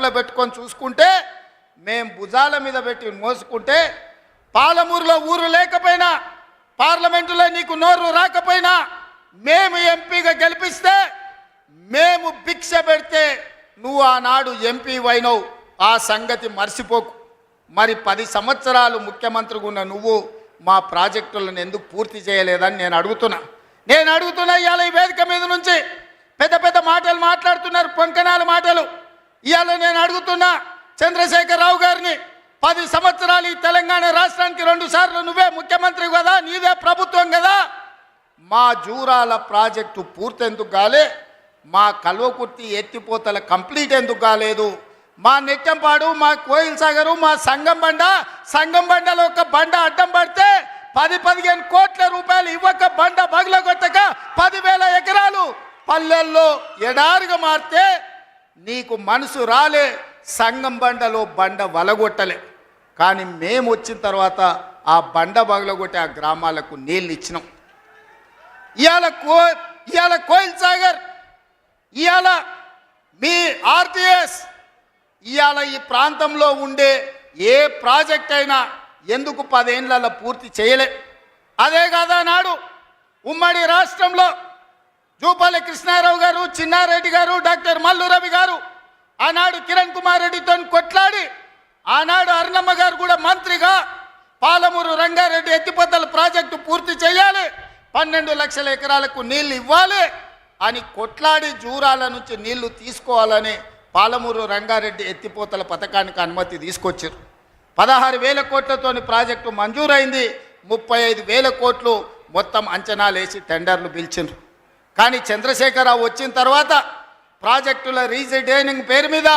చేతుల్లో పెట్టుకొని చూసుకుంటే మేము భుజాల మీద పెట్టి మోసుకుంటే పాలమూరులో ఊరు లేకపోయినా పార్లమెంటులో నీకు నోరు రాకపోయినా మేము ఎంపీగా గెలిపిస్తే మేము భిక్ష పెడితే నువ్వు ఆనాడు ఎంపీ అయినవు ఆ సంగతి మర్చిపోకు మరి 10 సంవత్సరాలు ముఖ్యమంత్రిగా ఉన్న నువ్వు మా ప్రాజెక్టులను ఎందుకు పూర్తి చేయలేదని నేను అడుగుతున్నా ఇవాళ ఈ వేదిక మీద నుంచి పెద్ద పెద్ద మాటలు మాట్లాడుతున్నారు పొంకనాల మాటలు ఇవాళ నేను అడుగుతున్నా చంద్రశేఖరరావు గారిని 10 సంవత్సరాలు ఈ తెలంగాణ రాష్ట్రానికి 2 సార్లు నువ్వే ముఖ్యమంత్రి కదా నీదే ప్రభుత్వం కదా మా జూరాల ప్రాజెక్టు పూర్తి ఎందుకు కాలే మా కల్వకుర్తి ఎత్తిపోతల కంప్లీట్ ఎందుకు కాలేదు మా నెట్టంపాడు మా కోయిల్ సాగరు మా సంగం బండలో ఒక బండ అడ్డం పడితే 10-15 కోట్ల రూపాయలు ఇవ్వక బండ బగలగొట్టక 10,000 ఎకరాలు పల్లెల్లో ఎడారిగా మారితే నీకు మనసు రాలే సంగం బండలో బండ వలగొట్టలే కానీ మేము వచ్చిన తర్వాత ఆ బండ బగలగొట్టి ఆ గ్రామాలకు నీళ్ళు ఇచ్చినాం ఇవాళ కోయిల్ సాగర్ ఇవాళ మీ ఆర్టీఎస్ ఇవాళ ఈ ప్రాంతంలో ఉండే ఏ ప్రాజెక్ట్ అయినా ఎందుకు 10 ఏళ్లలో పూర్తి చేయలే అదే కాదా నాడు ఉమ్మడి రాష్ట్రంలో జూపల్లి కృష్ణారావు గారు చిన్నారెడ్డి గారు డాక్టర్ మల్లు రవి గారు ఆనాడు కిరణ్ కుమార్ రెడ్డితో కొట్లాడి ఆనాడు అరుణమ్మ గారు కూడా మంత్రిగా పాలమూరు రంగారెడ్డి ఎత్తిపోతల ప్రాజెక్టు పూర్తి చేయాలి 12 లక్షల ఎకరాలకు నీళ్లు ఇవ్వాలి అని కొట్లాడి జూరాల నుంచి నీళ్లు తీసుకోవాలని పాలమూరు రంగారెడ్డి ఎత్తిపోతల పథకానికి అనుమతి తీసుకొచ్చారు 16,000 కోట్లతోని ప్రాజెక్టు మంజూరైంది 35,000 కోట్లు మొత్తం అంచనాలు వేసి టెండర్లు పిలిచిండ్రు కానీ చంద్రశేఖరరావు వచ్చిన తర్వాత ప్రాజెక్టుల రీజైనింగ్ పేరు మీద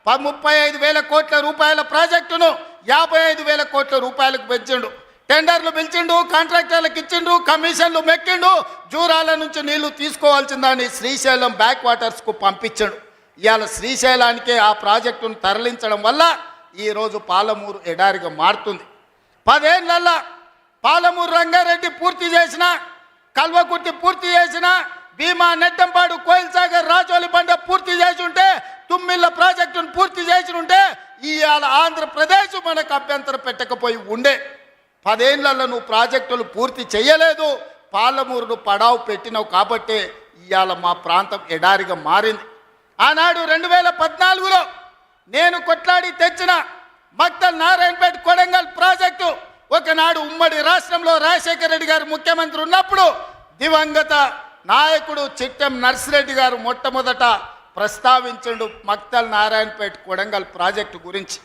35,000 కోట్ల రూపాయల ప్రాజెక్టును 55,000 కోట్ల రూపాయలకు పెంచిండు టెండర్లు పిలిచిండు కాంట్రాక్టర్లకు ఇచ్చిండు కమిషన్లు మెక్కిండు జూరాల నుంచి నీళ్లు తీసుకోవాల్సిందని శ్రీశైలం బ్యాక్ వాటర్స్కు పంపించాడు ఇవాళ శ్రీశైలానికే ఆ ప్రాజెక్టును తరలించడం వల్ల ఈరోజు పాలమూరు ఎడారిగా మారుతుంది 10 ఏళ్లలో పాలమూరు రంగారెడ్డి పూర్తి చేసిన కల్వకుర్తి పూర్తి చేసిన భీమా నెట్టంపాడు కోయిల్ సాగర్ రాజోలి బండ పూర్తి చేసి ఉంటే తుమ్మిళ్ళ ప్రాజెక్టును పూర్తి చేసి ఉంటే ఇవాళ ఆంధ్రప్రదేశ్ మనకు అభ్యంతరం పెట్టకపోయి ఉండే 10 ఏళ్లలో నువ్వు ప్రాజెక్టులు పూర్తి చేయలేదు పాలమూరును పడావు పెట్టినావు కాబట్టి ఇవాళ మా ప్రాంతం ఎడారిగా మారింది ఆనాడు 2014లో నేను కొట్లాడి తెచ్చిన మక్తల్ నారాయణపేట కొడంగల్ ప్రాజెక్టు ఒకనాడు ఉమ్మడి రాష్ట్రంలో రాజశేఖర రెడ్డి గారు ముఖ్యమంత్రి ఉన్నప్పుడు దివంగత నాయకుడు చిట్టెం నర్సిరెడ్డి గారు మొట్టమొదట ప్రస్తావించండు మక్తల్ నారాయణపేట కొడంగల్ ప్రాజెక్టు గురించి